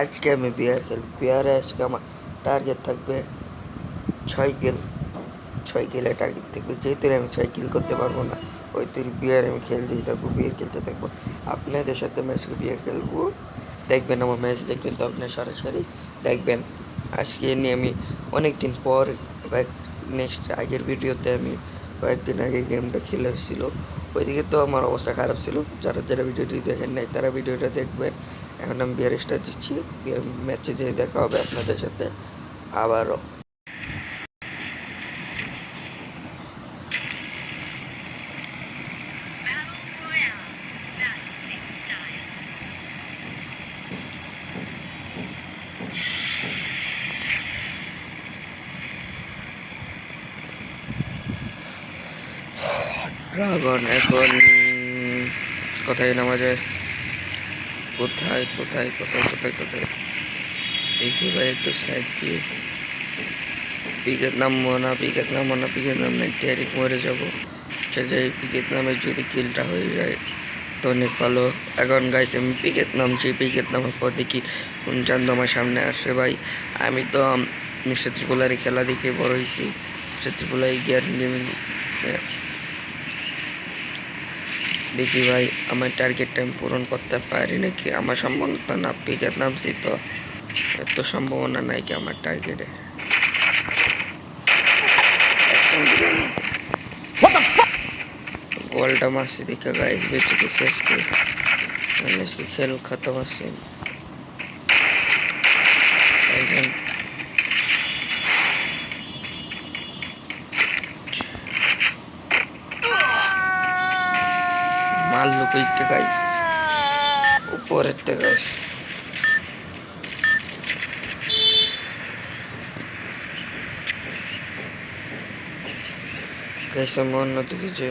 আজকে আমি বিয়ার খেলব। বিয়ারে আজকে আমার টার্গেট থাকবে 6 কিল। 6 কিলের টার্গেট থাকবে। যেহেতু আমি 6 কিল করতে পারবো না, ওই তোর বিয়ার আমি খেলতেই থাকবো, বিয়ার খেলতে থাকবো। আপনাদের সাথে আমি আজকে বিয়ার খেলবো। দেখবেন আমার ম্যাচ, দেখবেন তো আপনার সরাসরি দেখবেন। আজকে নিয়ে আমি অনেকদিন পর নেক্সট আগের ভিডিওতে আমি কয়েকদিন আগে গেমটা খেলে এসেছিল, ওইদিকে তো আমার অবস্থা খারাপ ছিল। যারা যারা ভিডিওটি দেখেন নাই তারা ভিডিওটা দেখবেন। এখন আমি বিয়ার স্টার্ট দিচ্ছি, ম্যাচে যেয়ে দেখা হবে আপনাদের সাথে আবারও। ড্রাগন এখন কোথায় নামা যায়? কোথায় কোথায় কোথায় কোথায় কোথায় দেখি ভাই, একটু সাইড দিয়ে। পিকেট নামবো না, পিকেট নামবো না, পিকেট নামলে ডাইরেক্ট মরে যাবো। যাই পিকেট নামে যদি কিলটা হয়ে যায় তো অনেক ভালো। এখন গাইস আমি পিকেট নামছি, পিকেট নামার পর দেখি কোন চান্দ আমার সামনে আসে। ভাই আমি তো মিস্টার ত্রিপুলারে খেলা দেখে বড় হয়েছি। মিস্টার ত্রিপুলাই গিয়ার গেমিং দেখি ভাই আমার টার্গেটটা আমি পূরণ করতে পারি নাকি। আমার সম্ভাবনা না, পিকেট নামছি তো এত সম্ভাবনা নাই কি আমার টার্গেটে। বলটা মারছি দেখে গাইস বেঁচে গেছে। আজকে খেল খতম আছে। মারলো কইতে গাইস, উপরের থেকে গাইস। গাইস আমি অন্যদিকে যে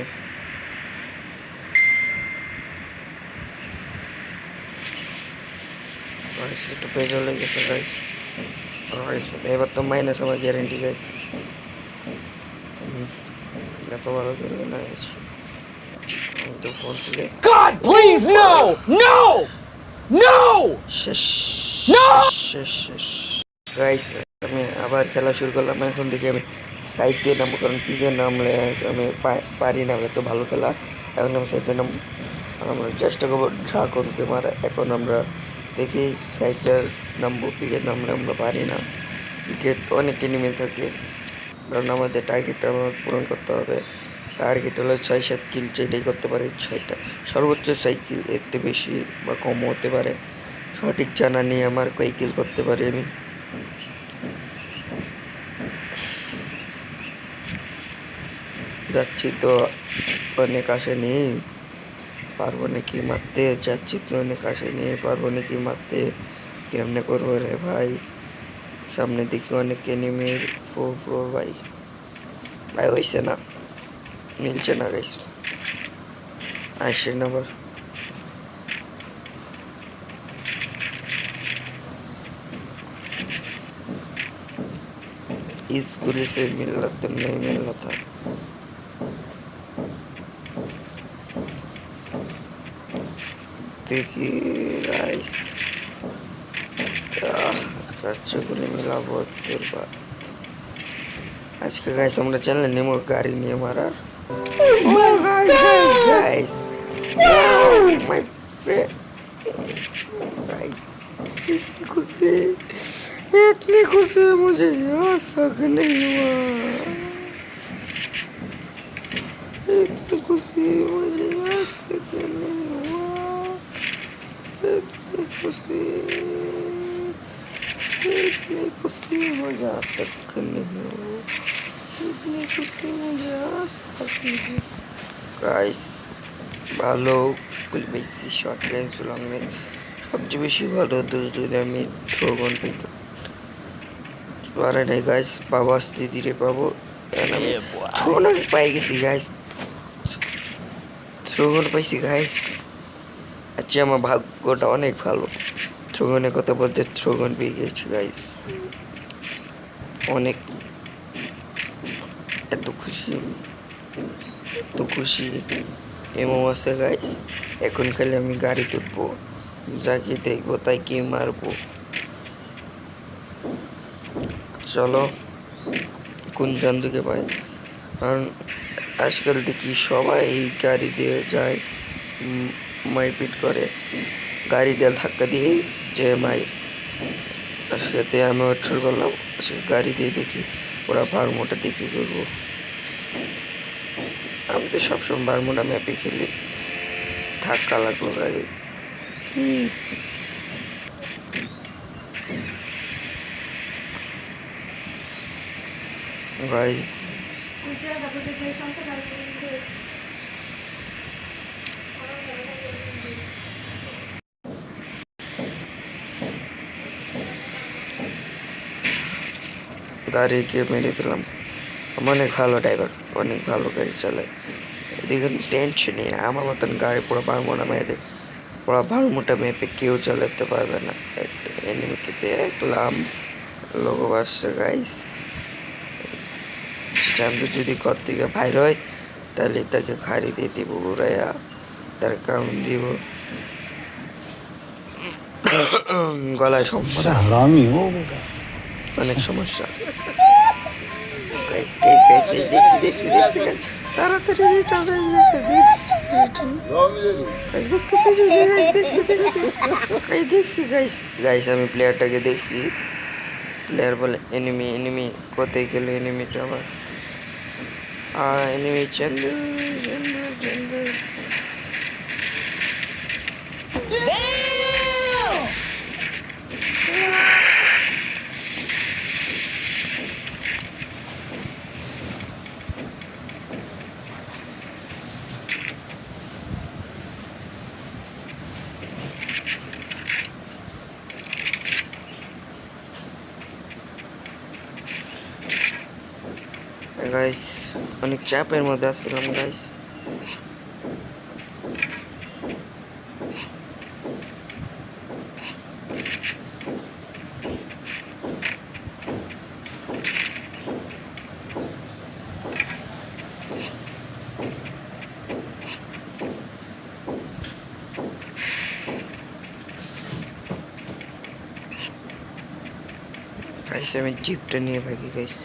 গাইস একটু পেজ হয়ে গেছে গাইস। এবার তো মাইনাস আমার গ্যারেন্টি গাইস। এত ভালো খেলবে না তো ফোন খুলে God, please, no! No! No! শেষ শেষ শেষ গাইস। আমি আবার খেলা শুরু করলাম। এখন দেখি আমি সাইড দিয়ে নামবো, কারণ পিকে নামলে আমি পারি না এত ভালো খেলা। এখন আমি সাইড দিয়ে নামবো, আমরা চেষ্টা করবো ড্রাগনকে মারা। এখন আমরা দেখি সাইডে নামবো, পিকে নামলে আমরা পারি না। পিকে অনেক এনিমি থাকে, কারণ আমাদের টার্গেটটা আমার পূরণ করতে হবে। টার্গেট হলো 6-7 কিল, যেটাই করতে পারি 6টা, সর্বোচ্চ 6 কিল, এতে বেশি বা কমও হতে পারে। সঠিক জানা নেই আমার কয় কিল করতে পারি আমি। যাচ্ছি তো অনেক আশা নেই পারবো নাকি মারতে, যাচ্ছি তো অনেক আশা নেই পারবো নাকি মারতে। কেমনে করবো রে ভাই, সামনে দেখি অনেক এনিমির ফো ভাই। ভাই হইছে না, মিলছে না গাইস, আসছে না আবার। इस गुली से मिलना तो नहीं मिलना था। देखिए गाइस, अच्छा गुली मिला बहुत देर बाद। आज का गाइस हमारा चैनल नेमो गाड़ी नहीं हमारा। Oh guys, my friend, guys, इतनी खुशी मुझे आज तक नहीं हुआ। इतनी खुशी मुझे आज तक नहीं हुआ। इतनी खुशी मुझे आज तक नहीं हुआ। इतनी खुशी मुझे आज तक नहीं। गाइस ভালো বেশি শর্ট রেঞ্জ লং রেঞ্জ সবচেয়ে বেশি ভালো হতো যদি আমি থ্রোগন পেতাম। পারে নাই গাইস, পাবো আস্তে ধীরে পাবো। আমি থ্রোগন পাই গেছি গাইস, থ্রোগন পাইছি গাইস। আচ্ছা আমার ভাগ্যটা অনেক ভালো, থ্রোগনের কথা বলতে থ্রোগন পেয়ে গেছি গাইস। অনেক এত খুশি এমন আছে গাইস। এখন খালি আমি গাড়ি তুলবো, যাকে দেখবো তাই কি মারবো। চলো কোনজন দিকে পাই, কারণ আজকাল দেখি সবাই গাড়ি দিয়ে যায়, মারপিট করে, গাড়ি দিয়ে ধাক্কা দিয়ে যে আজকে আমি শুরু করলাম, আজকে গাড়ি দিয়ে দেখি ওরা বারমোটা দেখি করবো। আমি তো সবসময় বারমোটা ম্যাপে খেলি, ধাক্কা লাগলো গাড়ি। গাইস গাড়িকে মেরে দিলাম। অনেক ভালো ড্রাইভার, অনেক ভালো গাড়ি চালায়, দেখুন টেনশন নেই। আমার মতন গাড়ি পুরো বারমোটা মেয়েদের, পুরো বারমোটা ম্যাপে কেউ চালাতে পারবে না। একটা এনিমিকে দেখলাম লোগো বাসছে গাইস, চান্দু যদি ঘর থেকে বাইর হয় তাহলে তাকে খাড়ি দিয়ে দিব, উড়াইয়া তার কাউন্ট দিব। গলায় সমস্যা, অনেক সমস্যা। গাইস গাইস গাইস দেখছি দেখছি দেখছি guys, তাড়াতাড়ি রিটার্ন গাইস গাইস দেখছি গাইস গাইস আমি প্লেয়ারটাকে দেখছি। প্লেয়ার বলে এনিমি এনিমি, কোথায় গেল এনিমিটা আমার? এনিমি চন্দু চন্দু চন্দু। গাইস অনেক চাপের মধ্যে আসছিলাম গাইস। গাইস আমি জিপটা নিয়ে ভাগি গাইস।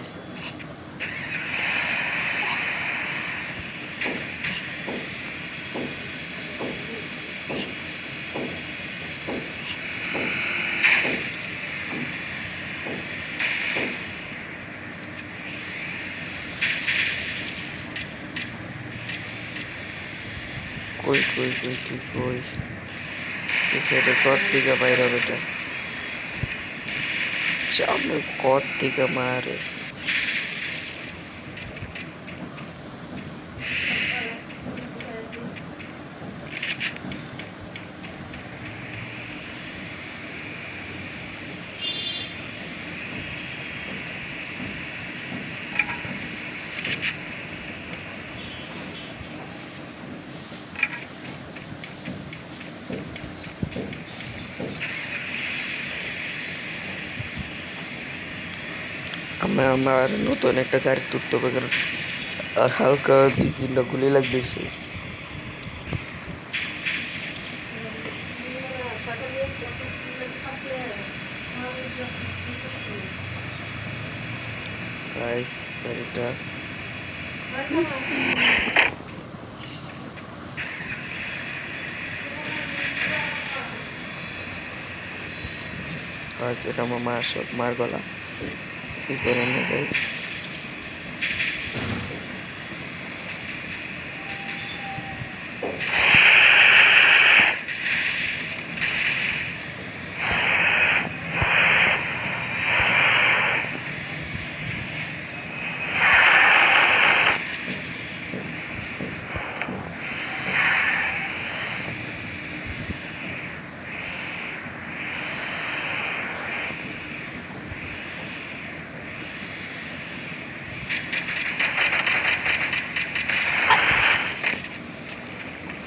কই কই কই তুই কই? এটা কত থেকে বাইর হবে এটা? সামনে কত থেকে মারে? আমার নতুন একটা গাড়ি তুলতে হবে, কারণ আর হালকা 2-3টা গুলি লাগবে সে। গাইস গাড়িটা আজ এটা আমার মার গলা কি করেন না guys.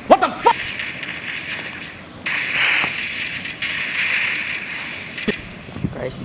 What the fuck? Guys